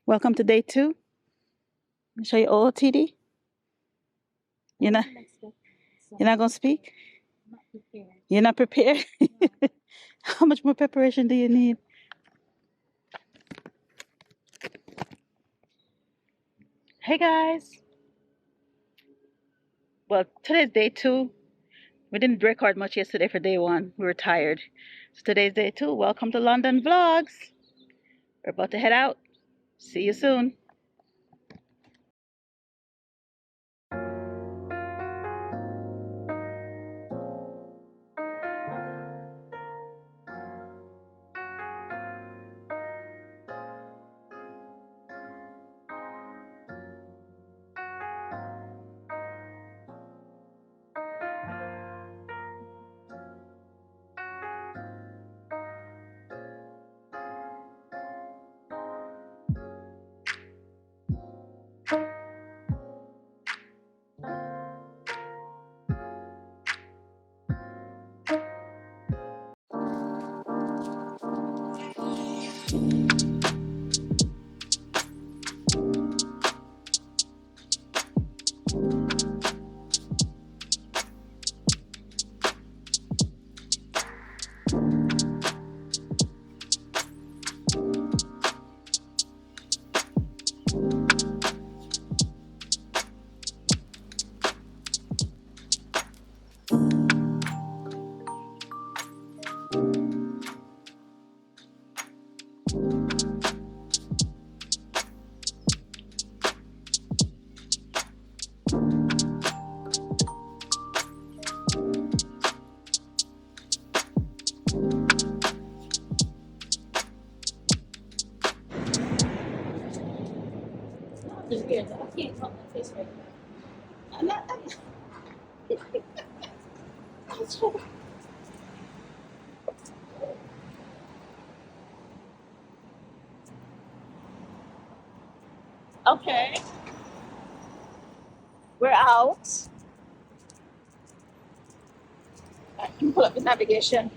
Welcome to day 2. Let me show you OOTD. You're not gonna speak? You're not prepared? How much more preparation do you need? Hey guys. Well, today's day 2. We didn't record much yesterday for day 1. We were tired. So today's day 2. Welcome to London Vlogs. We're about to head out. See you soon. Okay. We're out. I can pull up the navigation.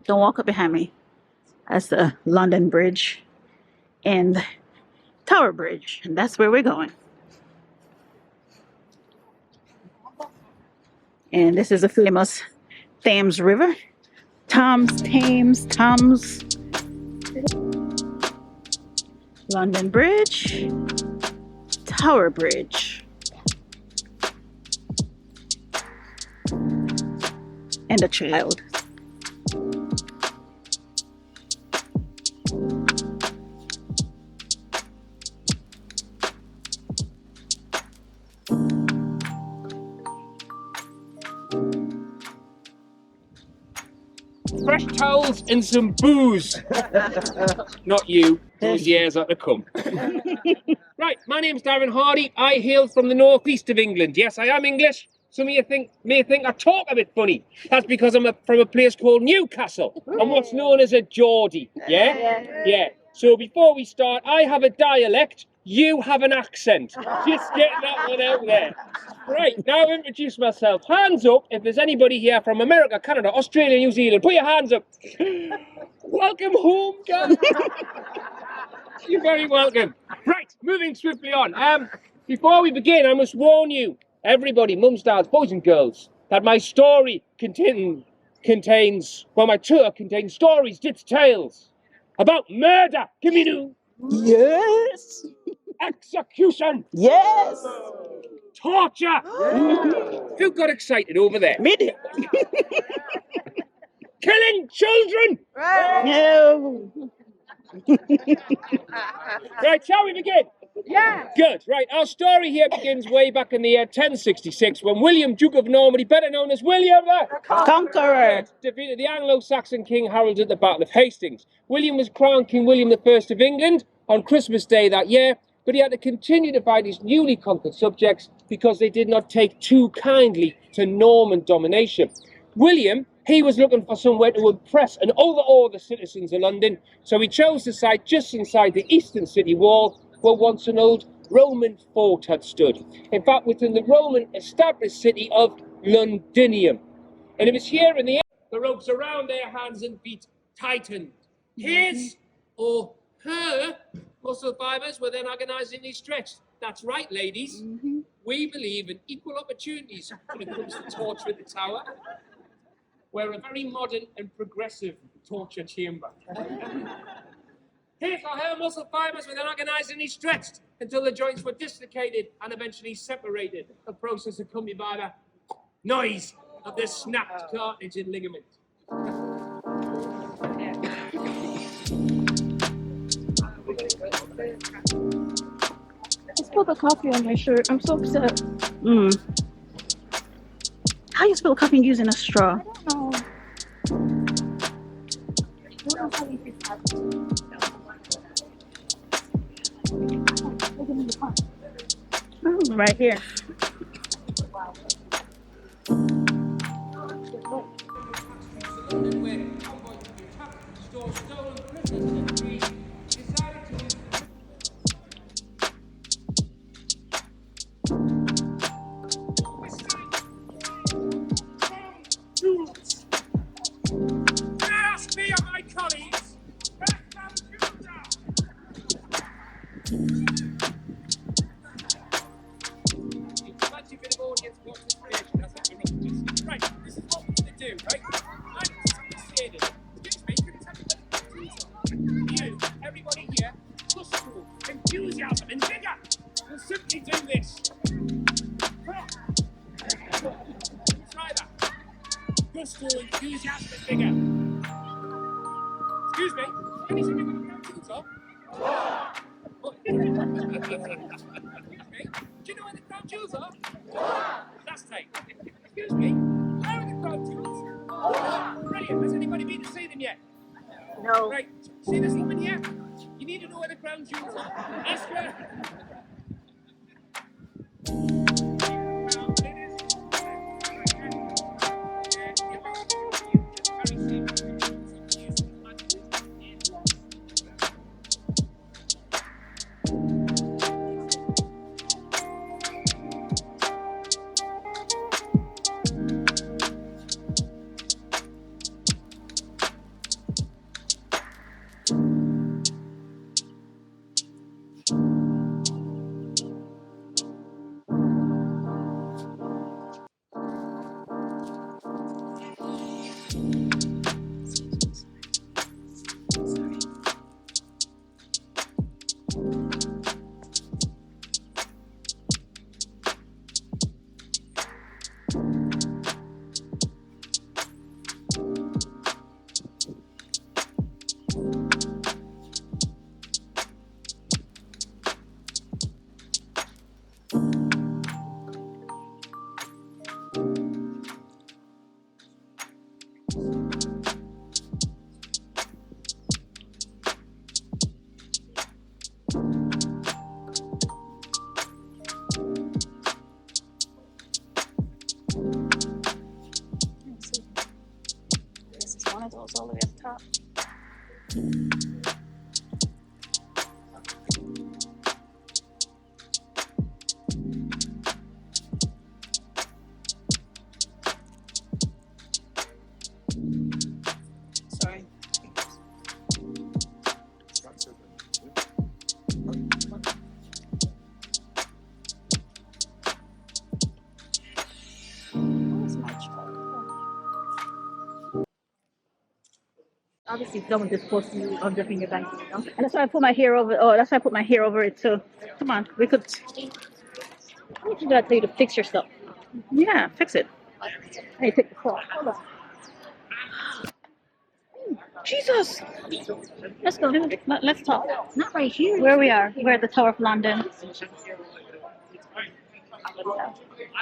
Don't walk up behind me. That's the London Bridge and Tower Bridge, and that's where we're going. And this is a famous Thames River. Thames. London Bridge, Tower Bridge, and a child. Fresh towels and some booze. Not you, those years are to come. Right, my name's Darren Hardy. I hail from the northeast of England. Yes, I am English. Some of you may think I talk a bit funny. That's because I'm from a place called Newcastle. I'm what's known as a Geordie. Yeah. So before we start, I have a dialect. You have an accent. Just get that one out there. Right, now I've introduced myself. Hands up if there's anybody here from America, Canada, Australia, New Zealand. Put your hands up. Welcome home, guys. You're very welcome. Right, moving swiftly on. Before we begin, I must warn you, everybody, mums, dads, boys and girls, that my story contains stories, dips, tales about murder. Give me new. Yes. Execution. Yes. Torture. Who got excited over there? Me too. Killing children. No. Right, shall we begin? Yeah. Good. Right, our story here begins way back in the year 1066 when William, Duke of Normandy, better known as William the Conqueror. defeated the Anglo-Saxon King Harold at the Battle of Hastings. William was crowned King William I of England on Christmas Day that year, but he had to continue to fight his newly conquered subjects because they did not take too kindly to Norman domination. William, he was looking for somewhere to impress and overawe the citizens of London, so he chose the site just inside the eastern city wall where once an old Roman fort had stood. In fact, within the Roman established city of Londinium. And it was here in the end, the ropes around their hands and feet tightened. His or her muscle fibers were then agonizingly stretched. That's right, ladies. We believe in equal opportunities when it comes to torture at the Tower. We're a very modern and progressive torture chamber. His or her muscle fibers were then agonizingly stretched until the joints were dislocated and eventually separated, a process accompanied by the noise of the snapped cartilage and ligament. I spilled the coffee on my shirt. I'm so upset. How you spill coffee using a straw? I don't know. Right here. Ask me and my colleagues. Right, this is what we're going to do, right? I'm saying, excuse me, could you tell me what you, everybody here, gusto, enthusiasm, and vigor will simply do this. Try that. Gusto, enthusiasm, and vigor. Excuse me, can you see me with the ground tools off? Excuse me, do you know where the ground tools are? That's tight. Excuse me, where are the ground tools? Brilliant, has anybody been to see them yet? No. Right, see this woman here? You need to know where the ground jewels are. Ask her. This is one of those all the way up top. Sorry. Obviously, someone just supposed to unzipping your blanket, you know? And that's why I put my hair over. Oh, that's why I put my hair over it too. Come on, we could. How much did I tell you to fix your stuff? Yeah, fix it. I need to take the cloth. Hold on. Jesus. Let's go. Let's talk. Not right here. Where we are. We're at the Tower of London.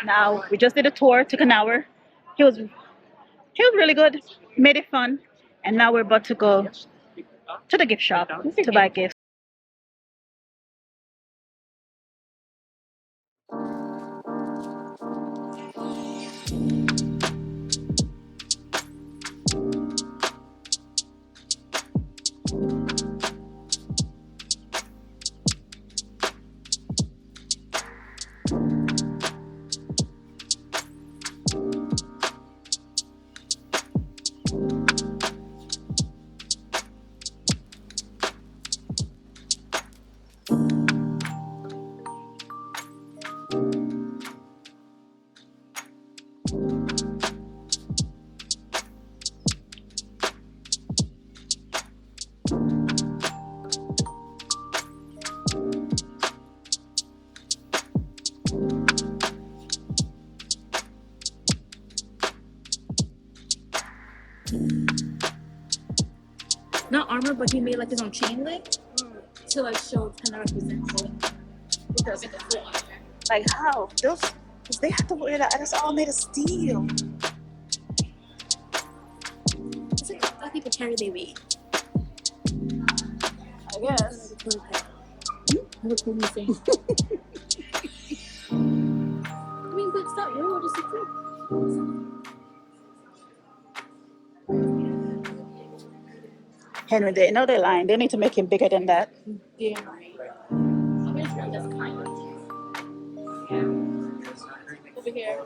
Now we just did a tour. Took an hour. He was really good. Made it fun. And now we're about to go to the gift shop to buy gifts. Not armor, but he made like his own chain link to like show kind of represents it. Because it's full armor. Like how? Those they have to wear that. It's all made of steel. It's like how people carry their weight. I guess. I look what saying. I mean, but it's not real. What is it for? Henry, they know they're lying. They need to make him bigger than that. Yeah. Here's one that's kind of. Over here.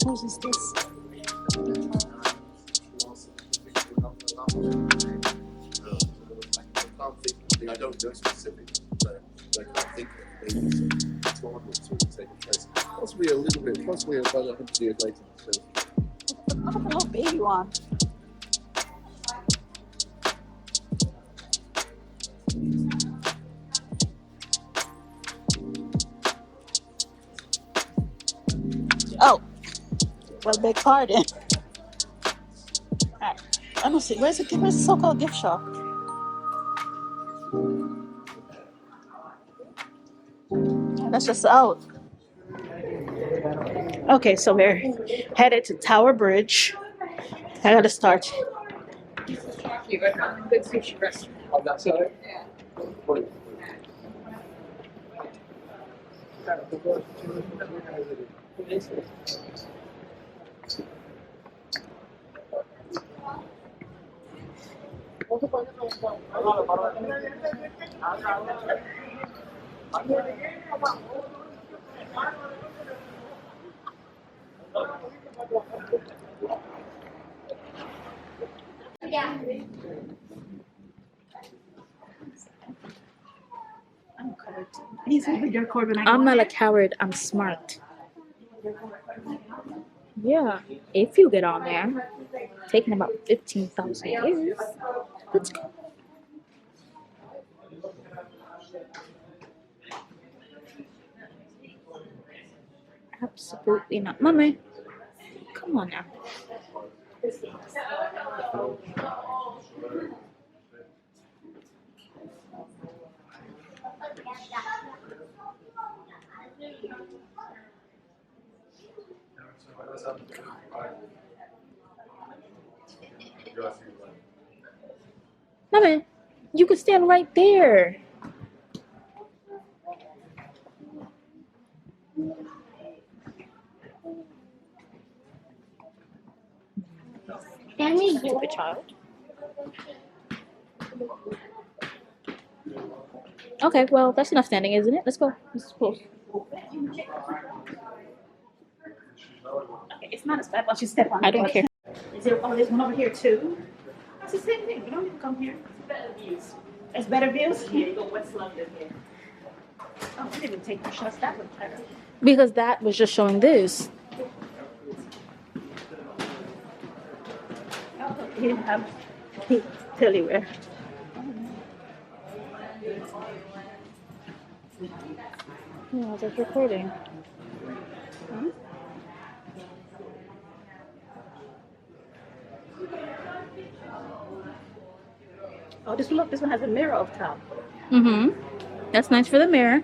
Whose is this? I don't know specific, but like I think maybe some time or two to take place. Possibly a little bit, possibly about 100 years later. So. Look at the little baby one. Oh, well, beg pardon. Alright, I don't see. Where's the so-called gift shop? That's just out. Okay, so we're headed to Tower Bridge. I gotta start. Good sushi restaurant. On that side? Yeah. He's over there, Corbin. I'm not a coward. I'm smart. Yeah, if you get on there, taking about 15,000 years. Let's go. Absolutely not, Mommy. Come on now. Mommy, you could stand right there. Stupid child. Okay, well, that's enough standing, isn't it? Let's go. Let's close. Okay, it's not as bad once you step on it. I don't care. Is there, oh, there's one over here too? It's the same thing. We don't even come here. Better views. It's better views? Yeah, you go West London here. Oh, we didn't even take the shots. That was better. Because that was just showing this. Oh, he didn't have tell you where. Yeah, I was like recording. Oh, this look, this one has a mirror up top. Mm-hmm. That's nice for the mirror.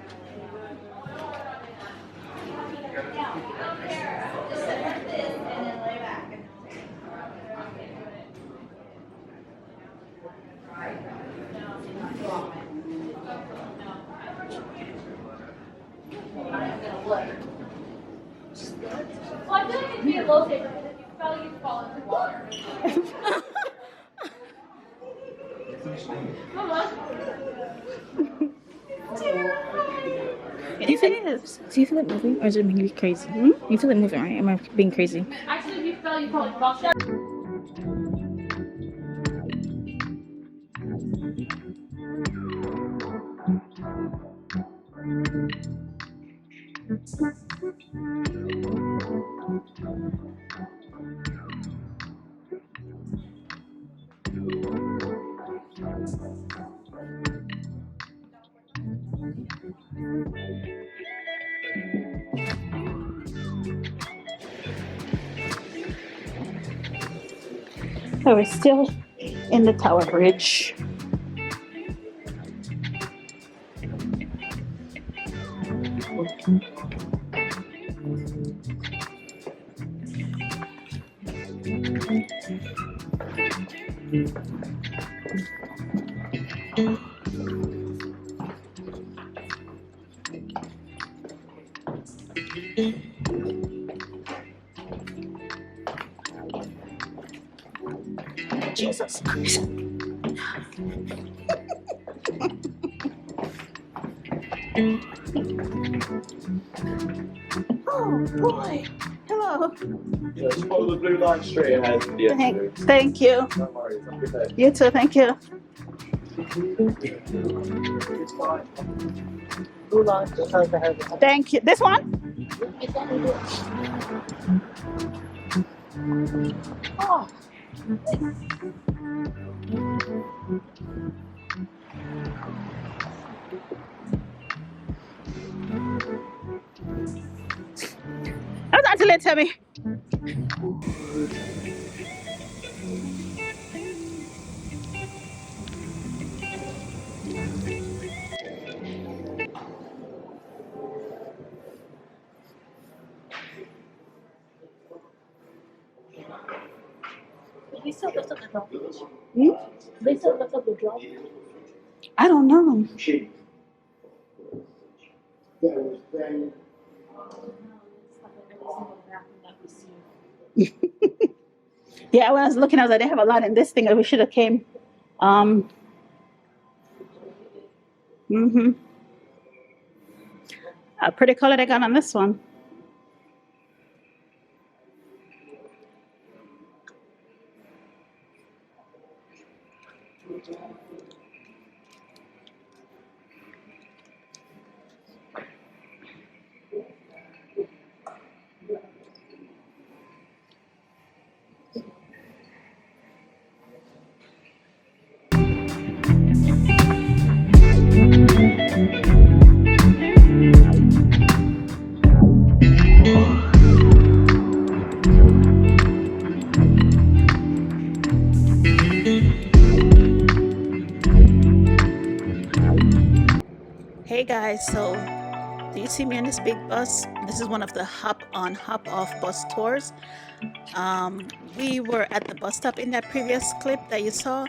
Well, I feel like it'd be a low saver because if you fell, you'd fall into water. Do you feel it moving, or is it making me crazy? You feel it moving, right? Am I being crazy? Actually, if you fell, you'd probably fall. So we're still in the Tower Bridge. Jesus Christ. Oh boy. Hello. Just follow the blue line straight ahead. Yeah. Thank you. No worries. Have a good day. You too, thank you. It's fine. Blue line just over ahead. Thank you. This one? Oh. That's actually tell me. They still lift up the drum. Hmm? They still lift up the drum. I don't know. Yeah, when I was looking, I was like, they have a lot in this thing. We should have came. A pretty color they got on this one. Hey guys, so do you see me on this big bus? This is one of the hop on hop off bus tours. We were at the bus stop in that previous clip that you saw,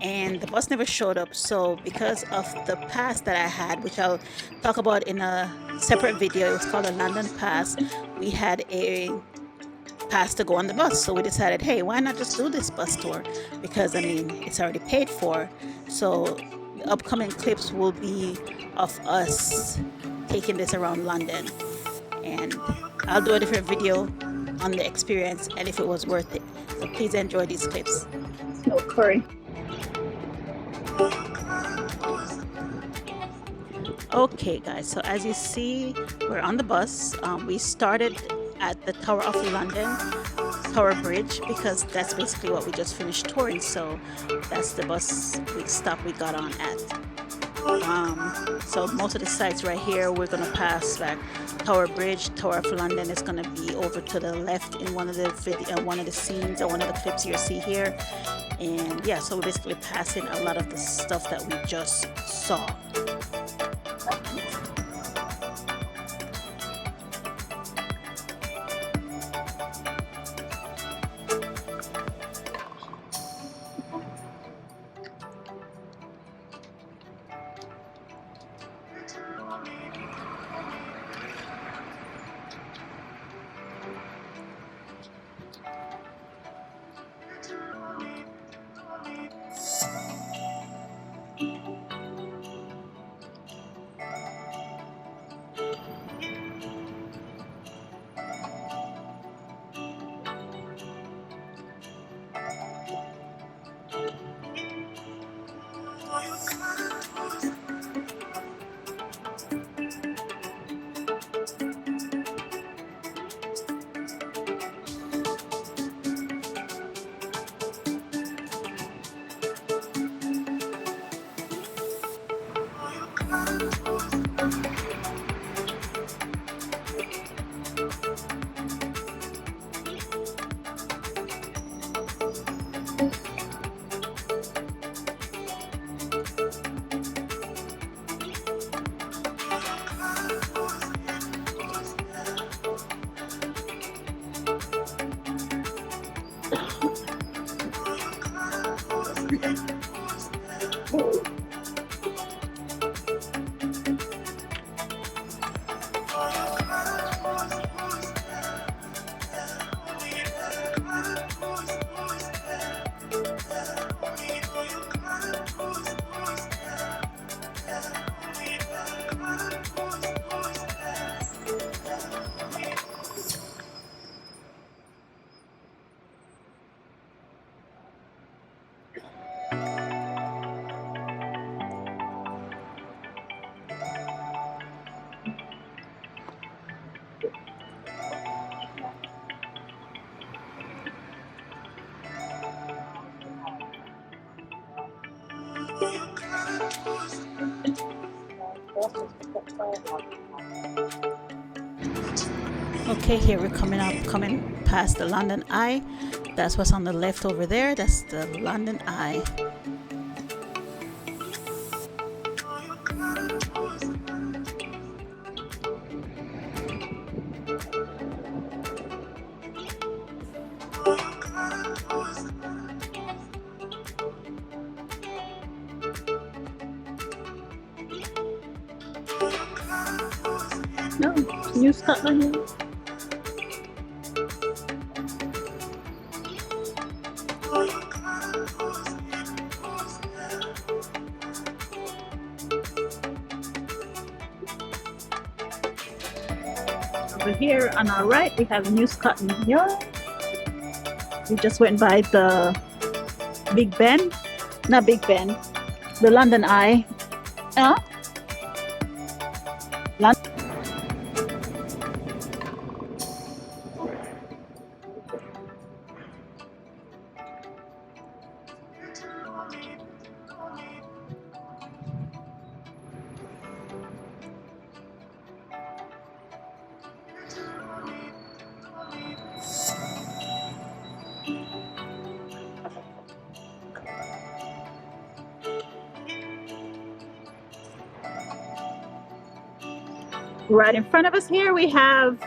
and the bus never showed up. So because of the pass that I had, which I'll talk about in a separate video, it was called a London Pass. We had a pass to go on the bus, so we decided, hey, why not just do this bus tour? Because I mean, it's already paid for. So the upcoming clips will be of us taking this around London, and I'll do a different video on the experience and if it was worth it. So please enjoy these clips. No curry. Okay guys, so as you see, we're on the bus. We started at the Tower of London, Tower Bridge, because that's basically what we just finished touring. So that's the bus stop we got on at. So most of the sites right here, we're gonna pass like Tower Bridge. Tower of London is gonna be over to the left in one of the scenes or one of the clips you see here. And yeah, so we're basically passing a lot of the stuff that we just saw. Okay, here we're coming past the London Eye. That's what's on the left over there. That's the London Eye. No, New Scotland. Over here on our right, we have New Scotland Yard. We just went by the Big Ben, not Big Ben, the London Eye. London. Right in front of us here, we have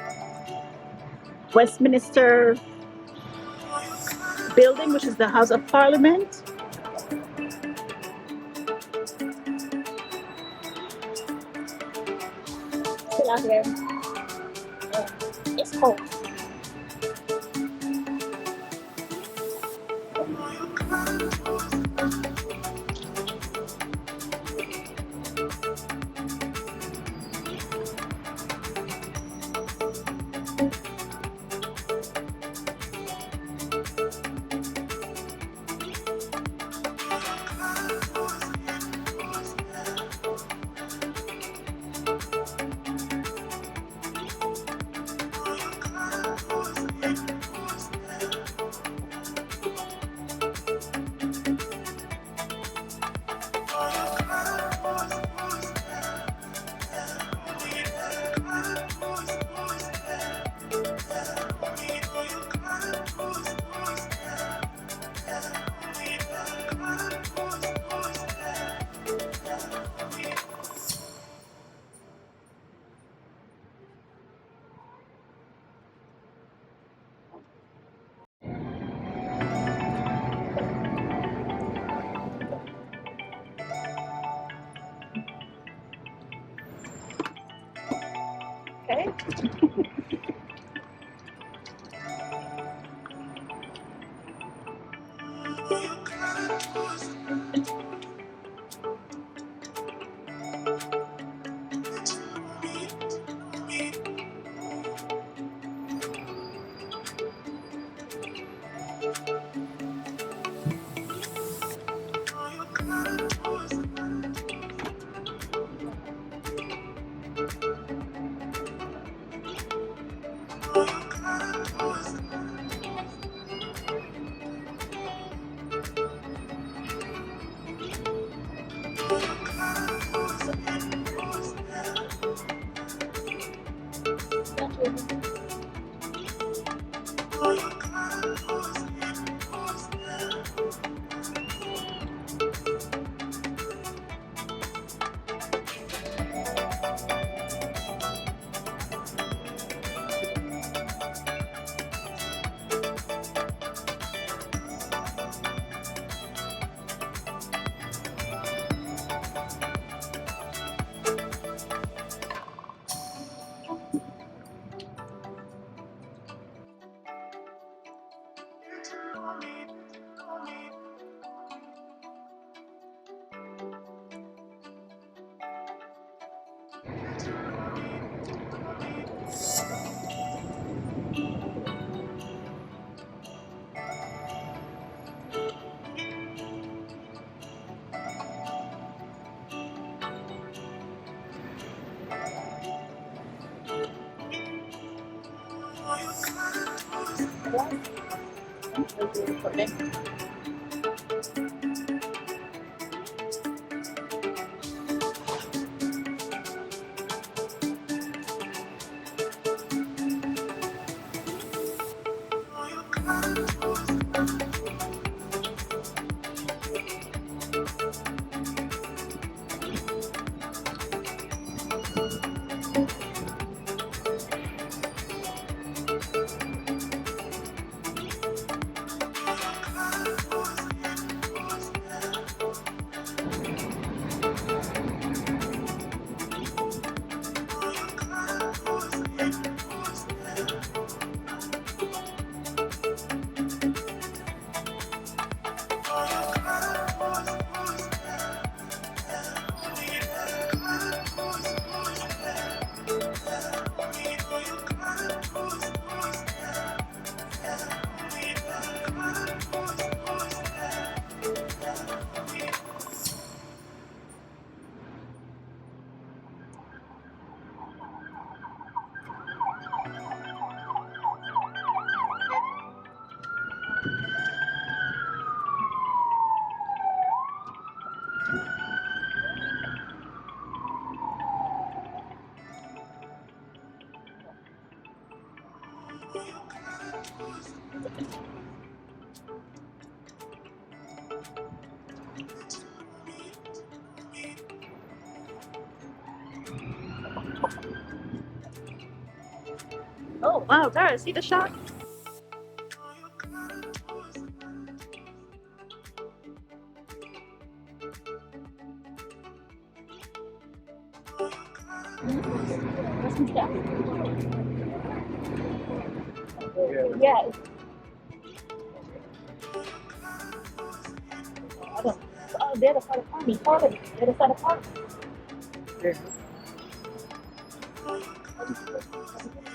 Westminster Building, which is the House of Parliament. Still out here. It's cold. Oh wow, there, see the shark? Yeah. I don't. Oh, they're the side of farming. Farming. They're the side of farming.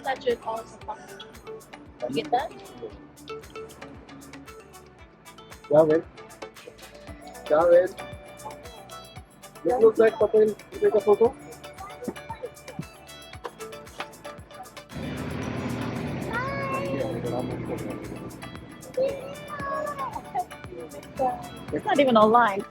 Such an awesome farming. You get that? Darwin. Darwin. It looks like Patel. Take a photo. It's not even online.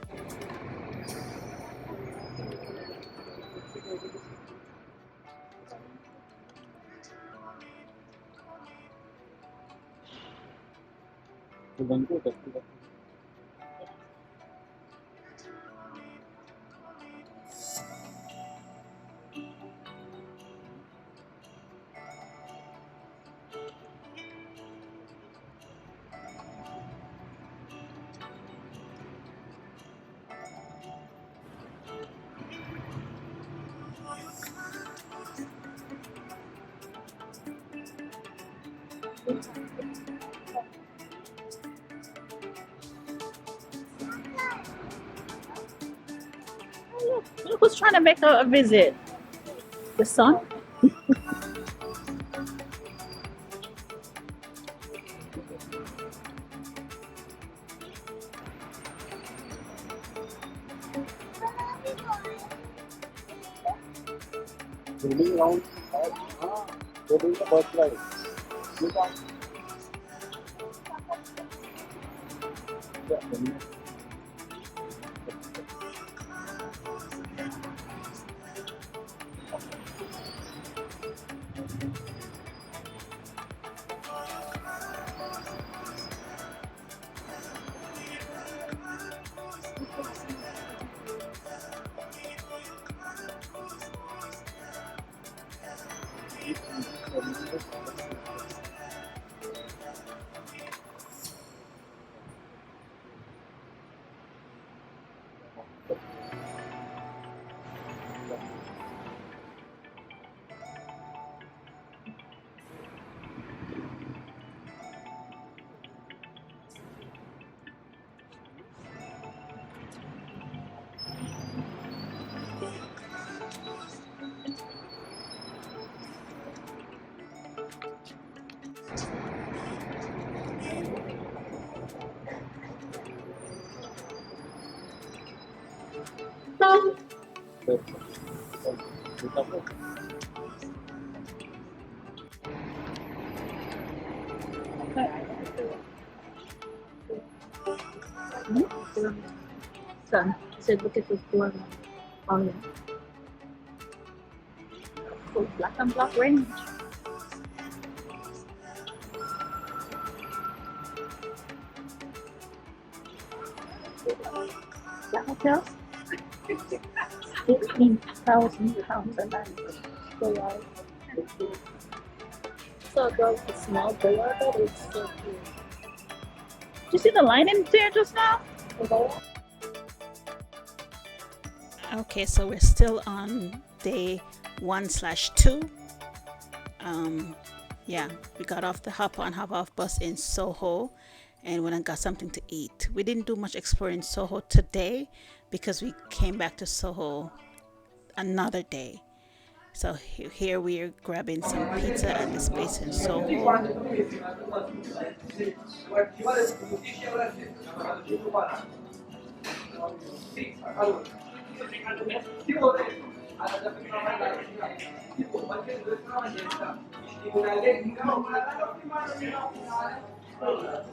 Who's trying to make a visit? The son? Son said, look at this one. Oh, yeah. Full black and black range. That hotel? £15,000 a night. So about the small door, but it's so cute. Did you see the line in there just now? Okay, so we're still on day 1/2. Yeah, we got off the hop on hop off bus in Soho and went and got something to eat. We didn't do much exploring Soho today because we came back to Soho another day. So here we are grabbing some pizza at this place in Soho.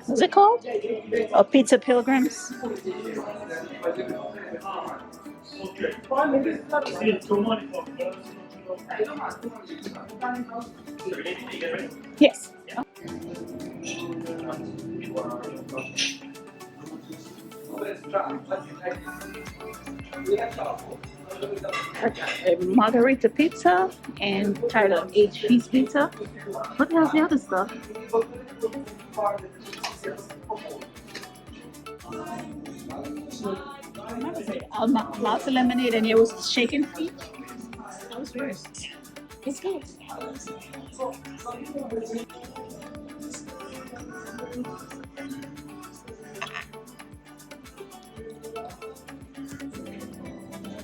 What's it called? Oh, Pizza Pilgrims. Yes. A margarita pizza and tired of 8-piece pizza. What the hell's the other stuff? Malta lemonade, and it was shaken peach. That was weird. It's good.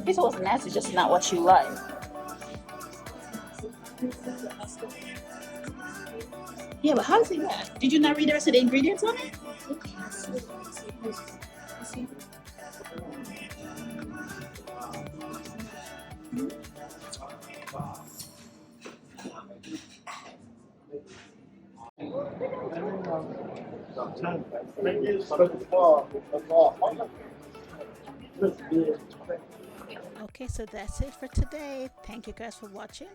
Pizza wasn't nasty, just not what you like. Yeah, but how is it that? Did you not read the rest of the ingredients on it? Okay, so that's it for today. Thank you guys for watching.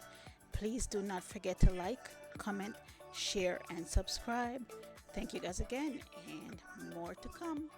Please do not forget to like, comment, share, and subscribe. Thank you guys again, and more to come.